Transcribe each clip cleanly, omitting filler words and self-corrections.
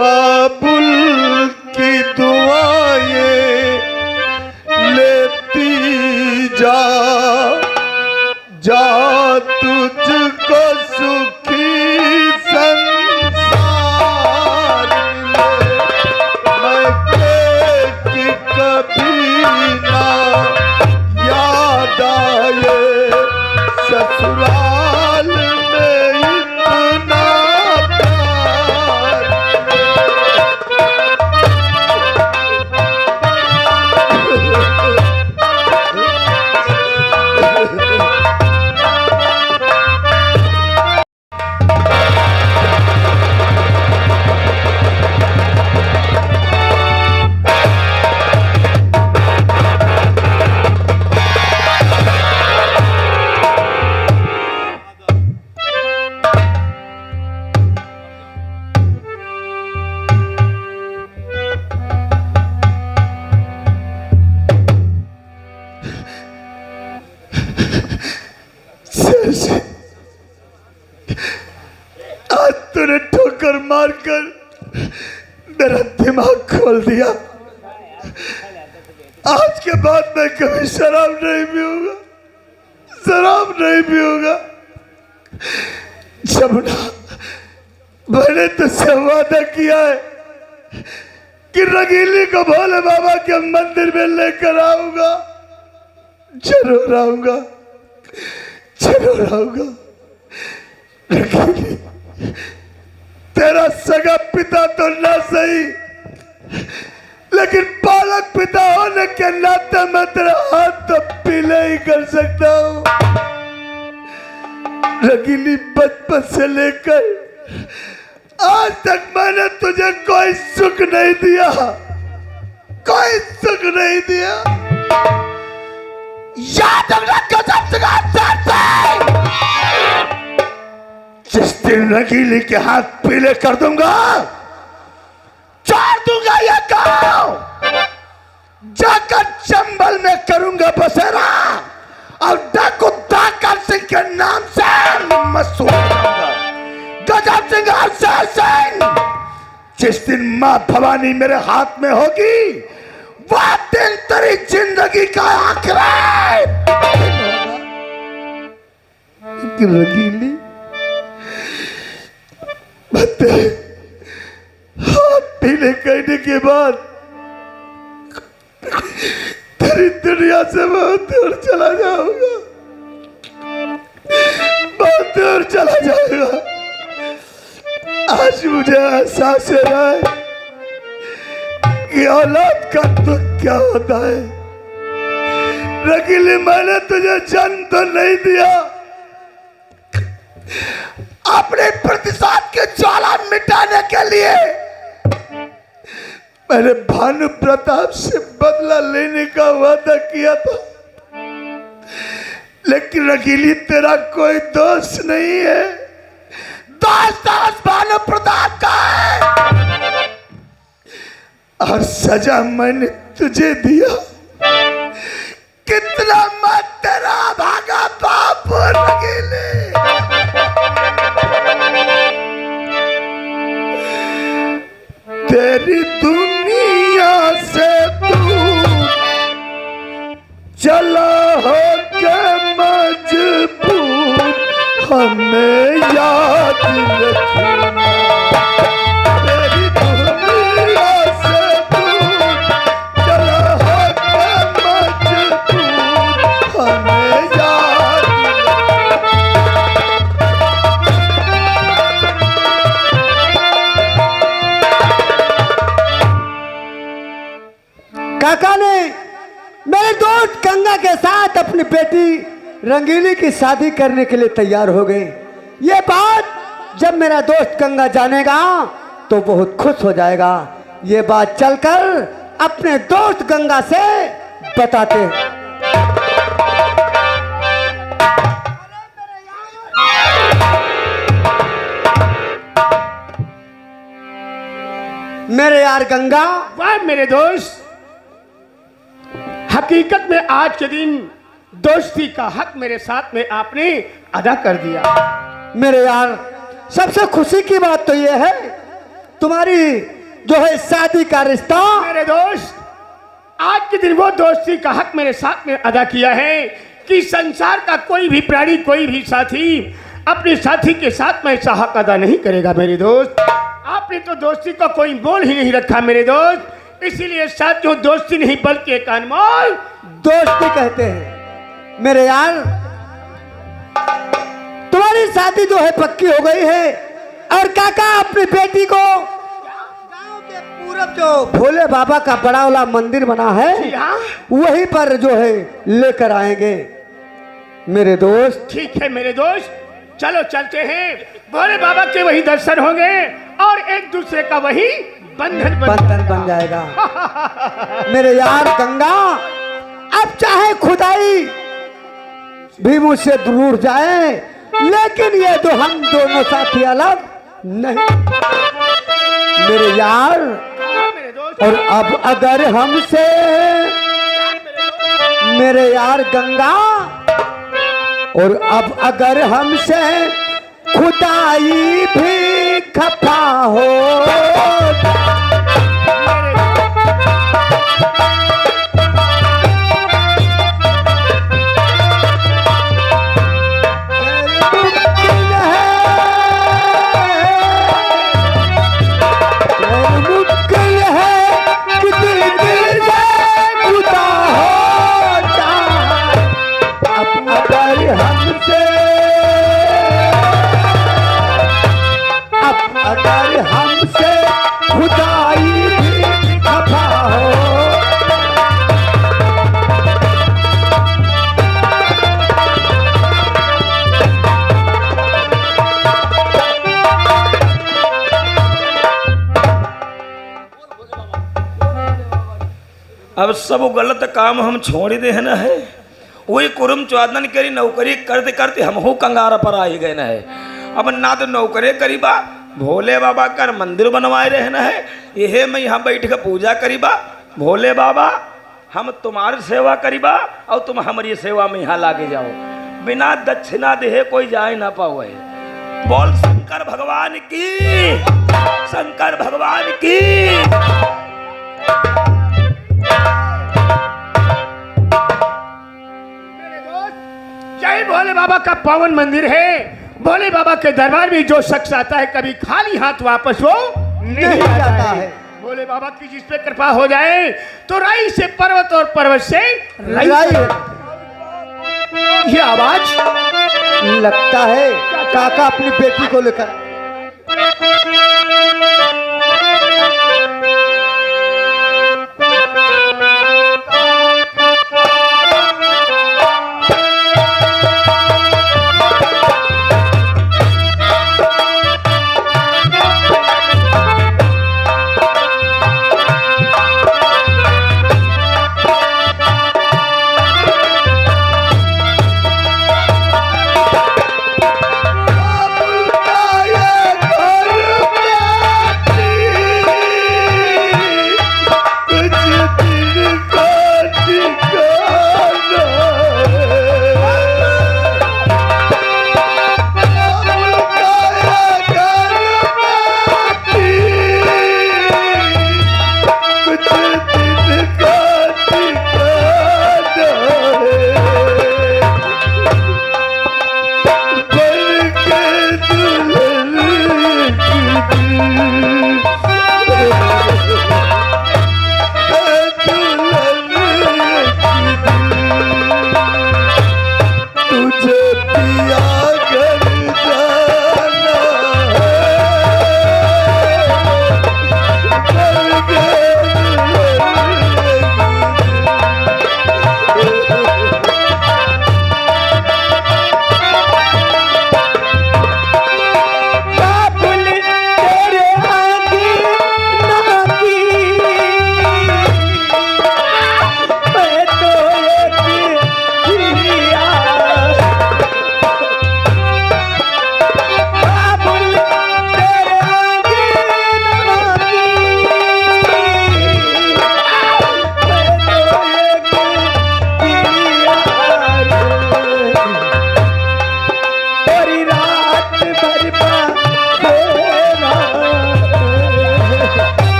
बाबुल की दुआएं लेती जा जा तुझको सुखी संसार मिले कि कभी ना याद आए ससुराल में इतना प्यार आज तूने ठोकर मारकर मेरा दिमाग खोल दिया। आज के बाद मैं कभी शराब नहीं पीऊंगा, शराब नहीं पीऊंगा। जमुना, मैंने तुझसे वादा किया है कि रंगीली को भोले बाबा के मंदिर में लेकर आऊंगा। जरूर आऊंगा, जरूर आऊंगा। रंगीली, तेरा सगा पिता तो ना सही, लेकिन पालक पिता होने के नाते मैं तेरा हाथ तो पीले ही कर सकता हूं। रंगीली, बचपन से लेकर आज तक मैंने तुझे कोई सुख नहीं दिया, कोई सुख नहीं दिया। याद रखो जिस दिन रंगीली के हाथ पीले कर दूंगा, छोड़ दूंगा ये गांव, जाकर चंबल में करूंगा बसेरा और डाकू दाकर सिंह के नाम से मशहूर होगा। गजब सिंह हरसैन सिंह। जिस दिन मां भवानी मेरे हाथ में होगी, वह दिन तेरी जिंदगी का आखिरी दिन होगा। रंगीली, हाथ पीले करने के बाद तेरी दुनिया से बहुत दूर चला जाऊंगा, बहुत दूर चला जाऊंगा। आज मुझे एहसास हो रहा है कि औलाद का दुख क्या होता है। रंगीली, मैंने तुझे जन्म तो नहीं दिया, अपने प्रतिशोध की ज्वाला मिटाने के लिए मैंने भानु प्रताप से बदला लेने का वादा किया था। लेकिन रंगीली, तेरा कोई दोस्त नहीं है, दोस्त भानु प्रताप का है। और सजा मैंने तुझे दिया। कितना मत तेरा भागा बाप रंगीली। तेरी दुनिया से दूर चला हो के मजबूर, हमें याद रखना। तेरी दुनिया से दूर चला हो के मजबूर, हमें याद काका ने मेरे दोस्त गंगा के साथ अपनी बेटी रंगीली की शादी करने के लिए तैयार हो गए। ये बात जब मेरा दोस्त गंगा जानेगा तो बहुत खुश हो जाएगा। ये बात चलकर अपने दोस्त गंगा से बताते हैं। मेरे यार गंगा, वाह मेरे दोस्त, हकीकत में आज के दिन दोस्ती का हक मेरे साथ में आपने अदा कर दिया। मेरे यार, सबसे खुशी की बात तो यह है तुम्हारी जो है शादी का रिश्ता। मेरे दोस्त, आज के दिन वो दोस्ती का हक मेरे साथ में अदा किया है कि संसार का कोई भी प्राणी, कोई भी साथी अपने साथी के साथ में ऐसा हक अदा नहीं करेगा। मेरे दोस्त, आपने तो दोस्ती का कोई मोल ही नहीं रखा मेरे दोस्त। इसीलिए साथियों, दोस्ती नहीं बल्कि एक अनमोल दोस्ती कहते हैं। मेरे यार, तुम्हारी शादी जो है पक्की हो गई है और काका अपनी बेटी को गांव के पूरब जो भोले बाबा का बड़ा वाला मंदिर बना है जी हाँ, वहीं पर जो है लेकर आएंगे मेरे दोस्त। ठीक है मेरे दोस्त, चलो चलते हैं। भोले बाबा के वही दर्शन होंगे और एक दूसरे का वही बंधन बन जाएगा। मेरे यार गंगा, अब चाहे खुदाई भी मुझसे दूर जाए, लेकिन ये तो हम दोनों साथी अलग नहीं मेरे यार। मेरे दोस्त, और अब अगर हमसे मेरे यार गंगा, और अब अगर हमसे खुदाई भी खफा हो, अगर हमसे खुदाई भी खफा हो। अब सब गलत काम हम छोड़ दे है ना है। वही कुरुम चौदन करी नौकरी करते करते हम हो कंगार पर आ ही गए ना है। अब ना तो नौकरी करीबा, भोले बाबा का मंदिर बनवाए रहे ना है। यह मैं यहाँ बैठ कर पूजा करीबा। भोले बाबा, हम तुम्हारी सेवा करीबा और तुम हमारी सेवा में यहाँ लागे जाओ। बिना दक्षिणा देहे कोई जाए ना पाओ। बोल शंकर भगवान की, शंकर भगवान की। यही भोले बाबा का पावन मंदिर है। भोले बाबा के दरबार में जो शख्स आता है कभी खाली हाथ वापस वो नहीं आता है। भोले बाबा की जिस पे कृपा हो जाए तो राई से पर्वत और पर्वत से राई। ये आवाज लगता है काका अपनी बेटी को लेकर।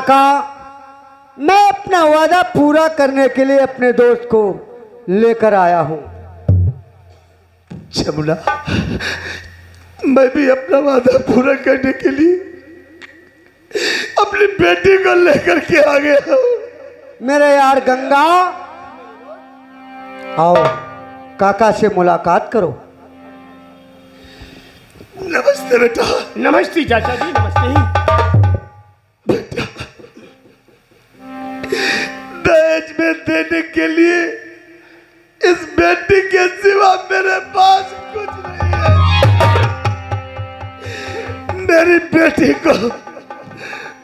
काका, मैं अपना वादा पूरा करने के लिए अपने दोस्त को लेकर आया हूं। जमुना, मैं भी अपना वादा पूरा करने के लिए अपनी बेटी को लेकर के आ गया हूं। मेरे यार गंगा, आओ काका से मुलाकात करो। नमस्ते बेटा। नमस्ते चाचा जी, नमस्ते। दहेज में देने के लिए इस बेटी के सिवा मेरे पास कुछ नहीं है। मेरी बेटी को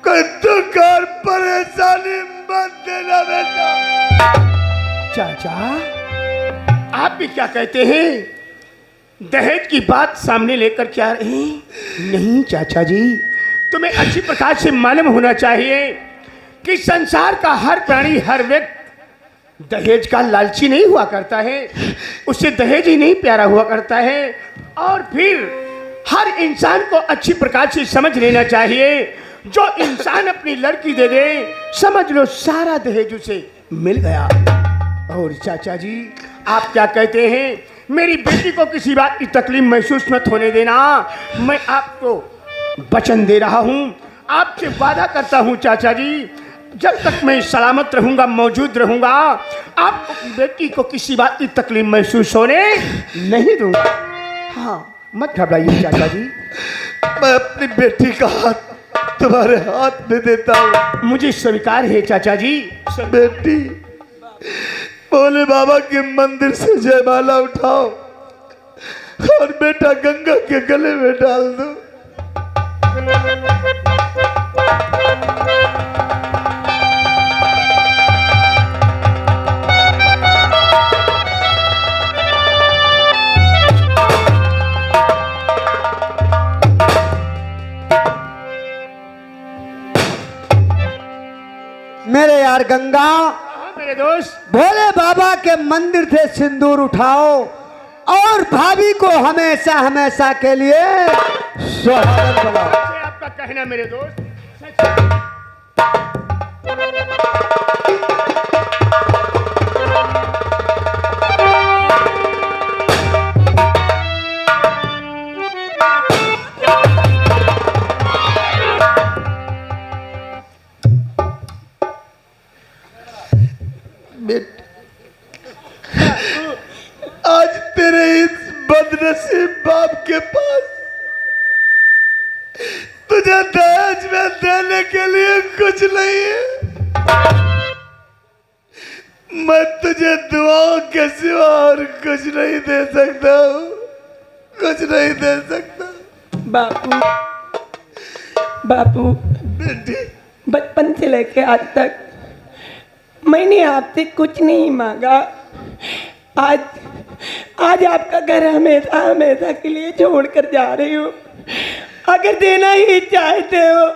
कोई दुख और परेशानी मत देना बेटा। चाचा, आप भी क्या कहते हैं? दहेज की बात सामने लेकर क्या रहे हैं? नहीं चाचा जी, तुम्हें अच्छी प्रकार से मालूम होना चाहिए कि संसार का हर प्राणी, हर व्यक्ति दहेज का लालची नहीं हुआ करता है, उससे दहेज ही नहीं प्यारा हुआ करता है। और फिर हर इंसान को अच्छी प्रकार से समझ लेना चाहिए, जो इंसान अपनी लड़की दे दे, समझ लो सारा दहेज उसे मिल गया। और चाचा जी, आप क्या कहते हैं? मेरी बेटी को किसी बात की तकलीफ महसूस मत होने देना। मैं आपको वचन दे रहा हूँ, आपसे वादा करता हूँ चाचा जी, जब तक मैं सलामत रहूंगा, मौजूद रहूंगा, आपको बेटी को किसी बात की तकलीफ महसूस होने नहीं दूंगा। हाँ, मत घबराइए चाचा जी। मैं अपनी बेटी का हाथ तुम्हारे हाथ में देता हूँ। मुझे स्वीकार है चाचा जी। बेटी, भोले बाबा के मंदिर से जयमाला उठाओ और बेटा गंगा के गले में डाल दो। मेरे यार गंगा, मेरे दोस्त, भोले बाबा के मंदिर से सिंदूर उठाओ और भाभी को हमेशा हमेशा के लिए सुहागन बनाओ। आपका कहना मेरे दोस्त। आज तेरे इस बदनसीब बाप के पास तुझे दहेज में देने के लिए कुछ नहीं है। मैं तुझे दुआओं के सिवा और कुछ नहीं दे सकता हूँ, कुछ नहीं दे सकता। बापू, बापू, बेटी, बचपन से लेके आज तक मैंने आपसे कुछ नहीं मांगा। आज आज आपका घर हमेशा हमेशा के लिए छोड़कर जा रही हूँ। अगर देना ही चाहते हो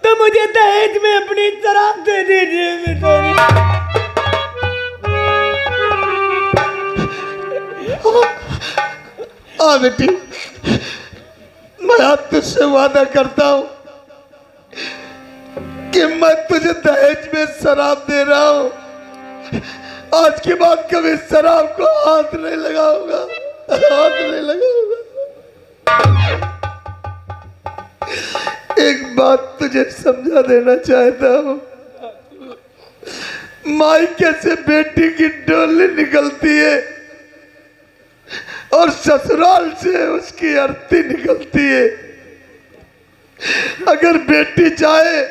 तो मुझे दहेज में अपनी शराब दे दीजिए बेटी, मैं आज तुझसे वादा करता हूँ कि मैं तुझे दहेज में शराब दे रहा हूँ। आज के बाद कभी शराब को हाथ नहीं लगाऊंगा, हाथ नहीं लगाऊंगा। एक बात तुझे समझा देना चाहता हूँ, मायके से बेटी की डोली निकलती है और ससुराल से उसकी अर्थी निकलती है। अगर बेटी चाहे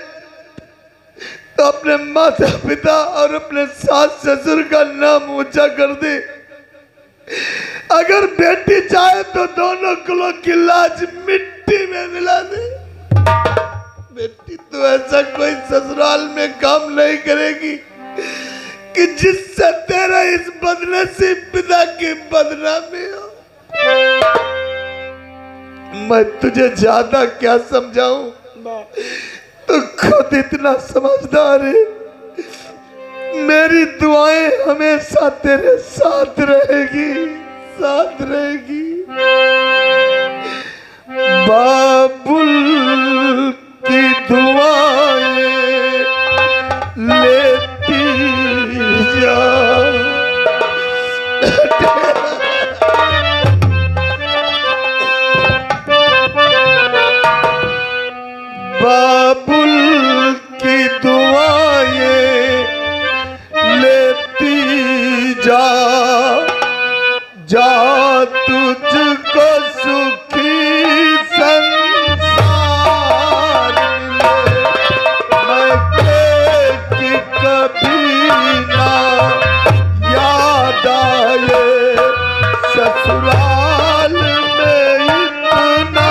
तो अपने माता पिता और अपने सास ससुर का नाम ऊंचा कर दे। अगर बेटी चाहे तो दोनों कुलों की लाज मिट्टी में मिला दे। बेटी तो ऐसा कोई ससुराल में काम नहीं करेगी कि जिससे तेरा इस बदनसीब पिता की बदनामी हो। मैं तुझे ज्यादा क्या समझाऊं, तो खुद इतना समझदार है। मेरी दुआएं हमेशा तेरे साथ रहेगी, साथ रहेगी। बाबुल की दुआएं बाबुल की दुआएं लेती जा जा तुझको सुखी संसार मिले कि कभी ना याद आए ससुराल में इतना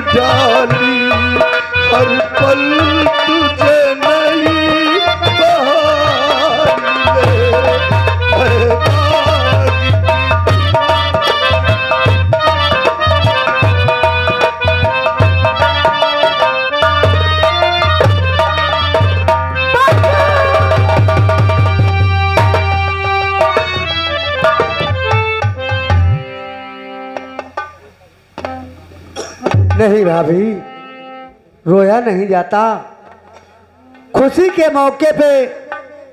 प्यार हर पल तुझे नहीं नहीं भाभी, रोया नहीं जाता। खुशी के मौके पे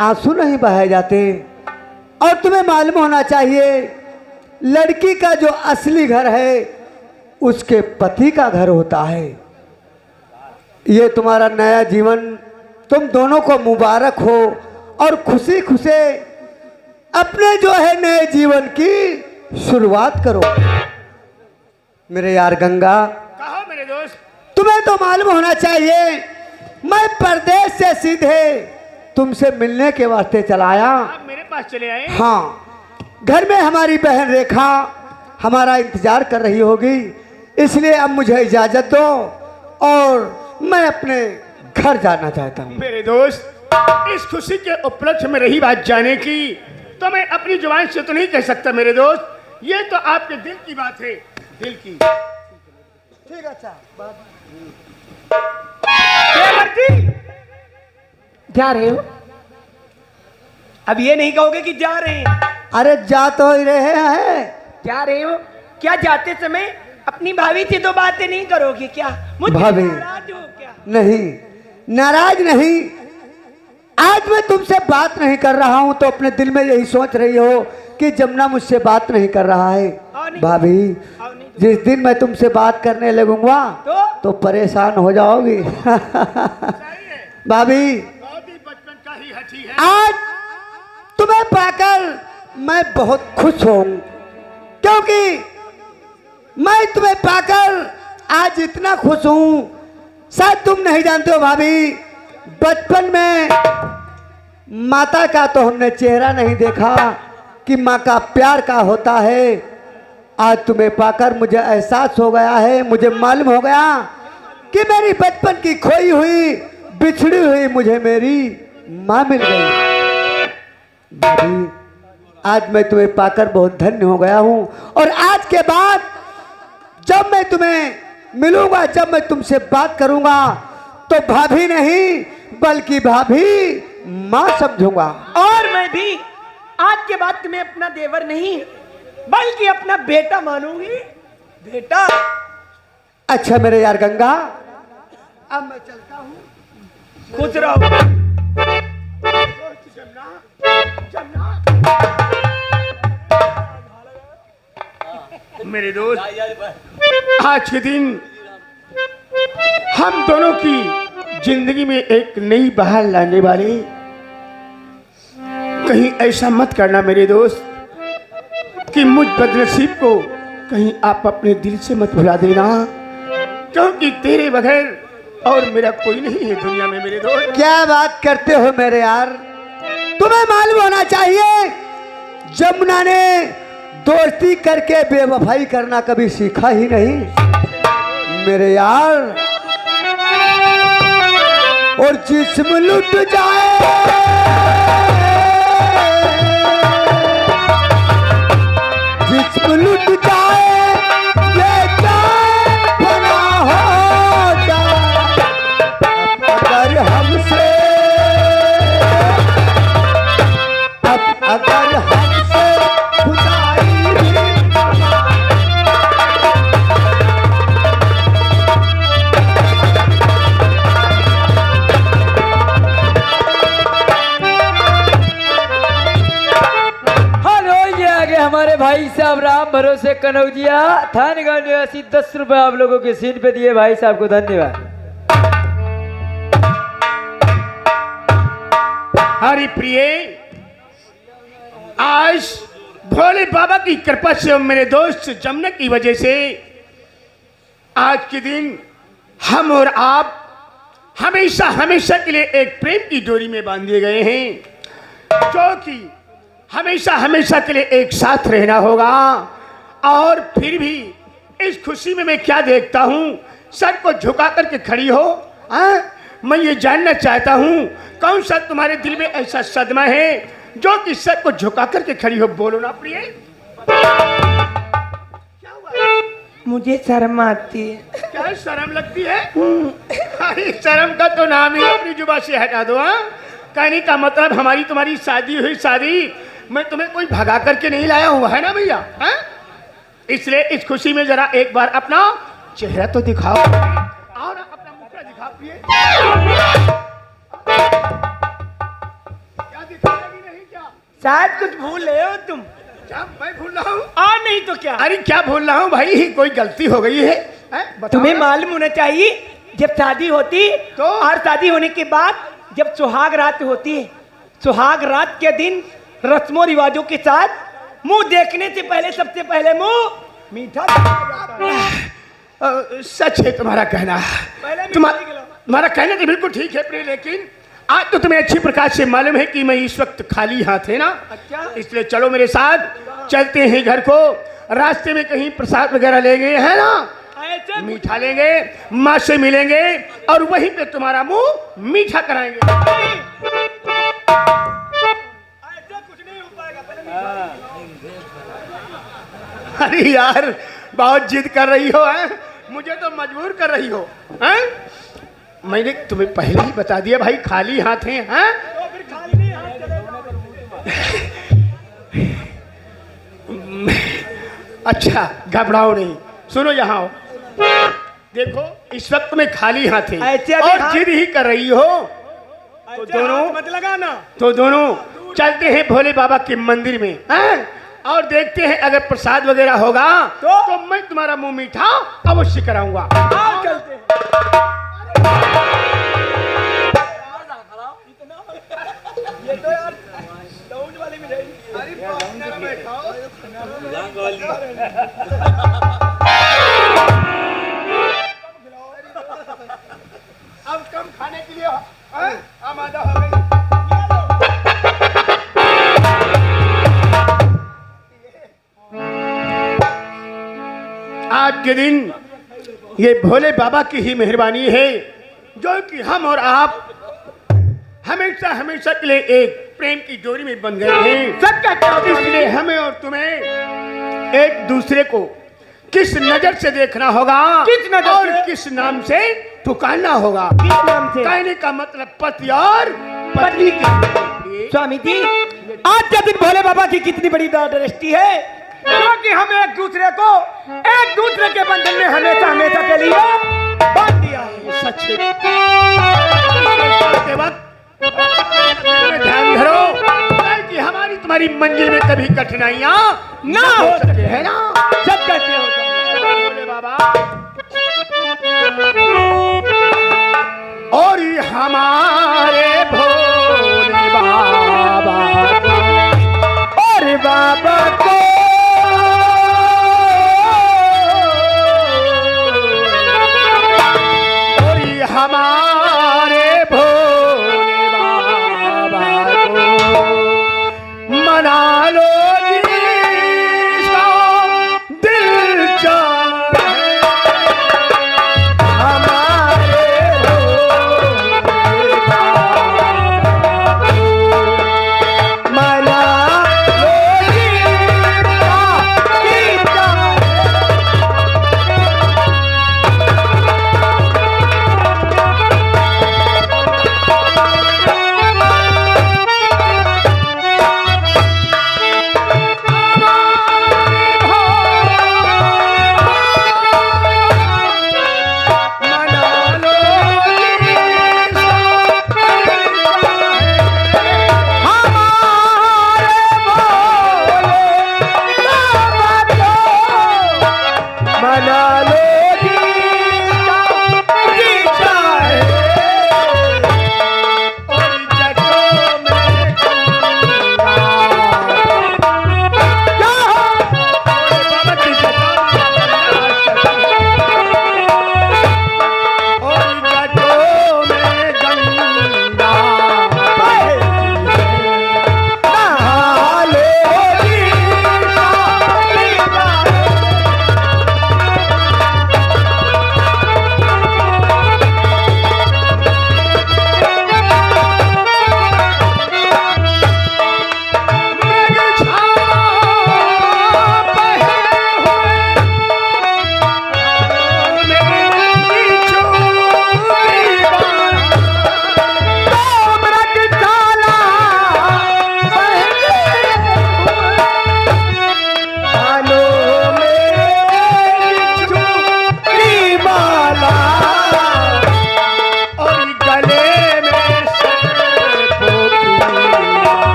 आंसू नहीं बहाए जाते। और तुम्हें मालूम होना चाहिए, लड़की का जो असली घर है उसके पति का घर होता है। ये तुम्हारा नया जीवन तुम दोनों को मुबारक हो और खुशी खुशी अपने जो है नए जीवन की शुरुआत करो। मेरे यार गंगा, कहो मेरे दोस्त। तुम्हें तो मालूम होना चाहिए, मैं परदेश से सीधे तुमसे मिलने के वास्ते चला आया। आप मेरे पास चले आए? हाँ, घर में हमारी बहन रेखा हमारा इंतजार कर रही होगी, इसलिए अब मुझे इजाजत दो और मैं अपने घर जाना चाहता हूँ। मेरे दोस्त, इस खुशी के उपलक्ष्य में रही बात जाने की, तो मैं अपनी जुबान से तो नहीं कह सकता मेरे दोस्त। ये तो आपके दिल की बात है, दिल की। ठीक है, अच्छा जा रहे हो? अब ये नहीं कहोगे कि जा रहे हैं। अरे जा तो ही रहे हैं। जा रहे हो? क्या जाते समय अपनी भाभी से तो बातें नहीं करोगे क्या? मुझसे भाभी। नाराज हो क्या? नहीं, नाराज नहीं। आज मैं तुमसे बात नहीं कर रहा हूं तो अपने दिल में यही सोच रही हो कि जमुना मुझसे बात नहीं कर रहा है। भाभी, जिस दिन मैं तुमसे बात करने लगूंगा तो परेशान हो जाओगी। भाभी, बचपन का ही हठी है। आज तुम्हें पाकर मैं बहुत खुश हूं, क्योंकि मैं तुम्हें पाकर आज इतना खुश हूं, शायद तुम नहीं जानते हो भाभी। बचपन में माता का तो हमने चेहरा नहीं देखा कि माँ का प्यार का होता है। आज तुम्हें पाकर मुझे एहसास हो गया है, मुझे मालूम हो गया कि मेरी बचपन की खोई हुई बिछड़ी हुई मुझे मेरी माँ मिल गई। भाभी, आज मैं तुम्हें पाकर बहुत धन्य हो गया हूँ और आज के बाद जब मैं तुम्हें मिलूंगा, जब मैं तुमसे बात करूंगा तो भाभी नहीं बल्कि भाभी माँ समझूंगा। और मैं भी आज के बाद तुम्हें अपना देवर नहीं बल्कि अपना बेटा मानूंगी। बेटा। अच्छा मेरे यार गंगा, अब मैं चलता हूँ। खुश रहो। मेरे दोस्त, आज के दिन हम दोनों की जिंदगी में एक नई बहार लाने वाले, कहीं ऐसा मत करना मेरे दोस्त कि मुझ बदनसीब को कहीं आप अपने दिल से मत भुला देना, क्योंकि तेरे बगैर और मेरा कोई नहीं है दुनिया में मेरे दोस्त। क्या बात करते हो मेरे यार, तुम्हें मालूम होना चाहिए जमुना ने दोस्ती करके बेवफाई करना कभी सीखा ही नहीं मेरे यार। और जिस्म लुट जाए जिस्म लुट जाए ये जान बना हो जाए, अगर हमसे अगर हमसे खुदाई भी हेलो, ये आगे हमारे भाई साहब राम भरोसे कनौजिया थानेगढ़ निवासी 10 रुपए आप लोगों के सीट पे दिए, भाई साहब को धन्यवाद। हरि प्रिय, आज भोले बाबा की कृपा से और मेरे दोस्त जमुना की वजह से आज के दिन हम और आप हमेशा हमेशा के लिए एक प्रेम की डोरी में बांधे गए हैं, जो कि हमेशा हमेशा के लिए एक साथ रहना होगा। और फिर भी इस खुशी में मैं क्या देखता हूँ, सर को झुका करके खड़ी हो। मैं ये जानना चाहता हूँ कौन सा तुम्हारे दिल में ऐसा सदमा है जो कि सर को झुका करके खड़ी हो। बोलो ना प्रिय, क्या हुआ? मुझे शर्म आती है। क्या शर्म लगती है? अरे शर्म का तो नाम ही अपनी जुबान से हटा दो। कहने का मतलब हमारी तुम्हारी शादी हुई, शादी मैं तुम्हें कोई भगा करके नहीं लाया हूँ, है ना भैया? इसलिए इस खुशी में जरा एक बार अपना चेहरा तो दिखाओ और अपना मुखड़ा दिखा प्रिय। क्या दिखाएगी नहीं क्या? शायद कुछ भूल रहे हो तुम। क्या मैं भूल रहा हूँ? नहीं तो क्या। अरे क्या भूल रहा हूँ भाई, कोई गलती हो गई है? बताओ तुम्हें ना। मालूम होना चाहिए, जब शादी होती तो? और शादी होने के बाद जब सुहाग रात होती है, सुहाग रात के दिन रस्मों रिवाजों के साथ मुंह देखने से पहले सबसे पहले मुंह मीठा खाया जाता है। सच है तुम्हारा कहना। पहले भी तुम्हारा कहना तो बिल्कुल ठीक है प्रिय, लेकिन आज तो तुम्हें अच्छी प्रकार से मालूम है कि मैं इस वक्त खाली हाथ है ना। अच्छा। इसलिए चलो मेरे साथ चलते हैं घर को, रास्ते में कहीं प्रसाद वगैरह लेंगे, है ना, ऐसे मीठा लेंगे, माँ से मिलेंगे और वहीं पे तुम्हारा मुंह मीठा कराएंगे। कुछ नहीं हो पाएगा, पहले अरे यार बहुत जिद कर रही हो, है मुझे तो मजबूर कर रही हो, हैं? मैंने तुम्हें पहले ही बता दिया भाई खाली हाथ हैं, हैं? तो फिर खाली हाथ चले। अच्छा घबराओ नहीं, सुनो यहाँ आओ। देखो इस वक्त में खाली हाथ है ऐसे अभी और हाथ- जिद ही कर रही हो, तो दोनों मत लगाना। तो दोनों चलते हैं भोले बाबा के मंदिर में, हैं? और देखते हैं अगर प्रसाद वगैरह होगा तो मैं तुम्हारा मुंह मीठा अवश्य कराऊंगा। आओ चलते हैं। ये तो यार लाउंज वाले में रहेगी। अब कम खाने के लिए आमादा हो गई। आज के दिन ये भोले बाबा की ही मेहरबानी है जो कि हम और आप हमेशा हमेशा के लिए एक प्रेम की डोरी में बंध गए हैं। सबका इसलिए हमें और तुम्हें एक दूसरे को किस नजर से देखना होगा, किस नजर और से? किस नाम से पुकारना होगा। किस नाम से? कहने का मतलब पति और पत्नी की। स्वामी जी, आज के दिन भोले बाबा की कितनी बड़ी दृष्टि है, क्योंकि हम एक दूसरे के बंधन में हमेशा हमेशा के लिए बांध दिया है। सच है। के वक्त ध्यान धरो कि हमारी तुम्हारी मंजिल में कभी कठिनाइयां ना हो सके, है ना। सब कहते हो तुम। भोले बाबा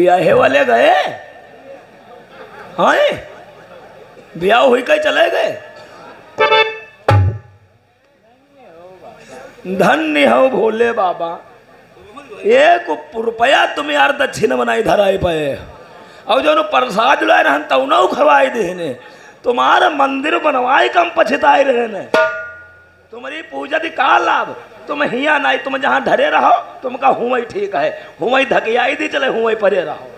ब्याहे वाले गए? हाँ ब्याह हुई कहीं चले गए? धन्य हो भोले बाबा, 1 रुपया तुम यार दक्षिण बनाई धराई पे और जो प्रसाद लाए रहन तौनो खवाई देने तुम्हारा मंदिर बनवाए कम पछताए रहने तुम्हारी पूजा दी का लाभ? तुम हिया नहीं, तुम जहाँ ढरे रहो तुम का हुआ ठीक है, हुआ धकियाई दी चले हुआ परे रहो।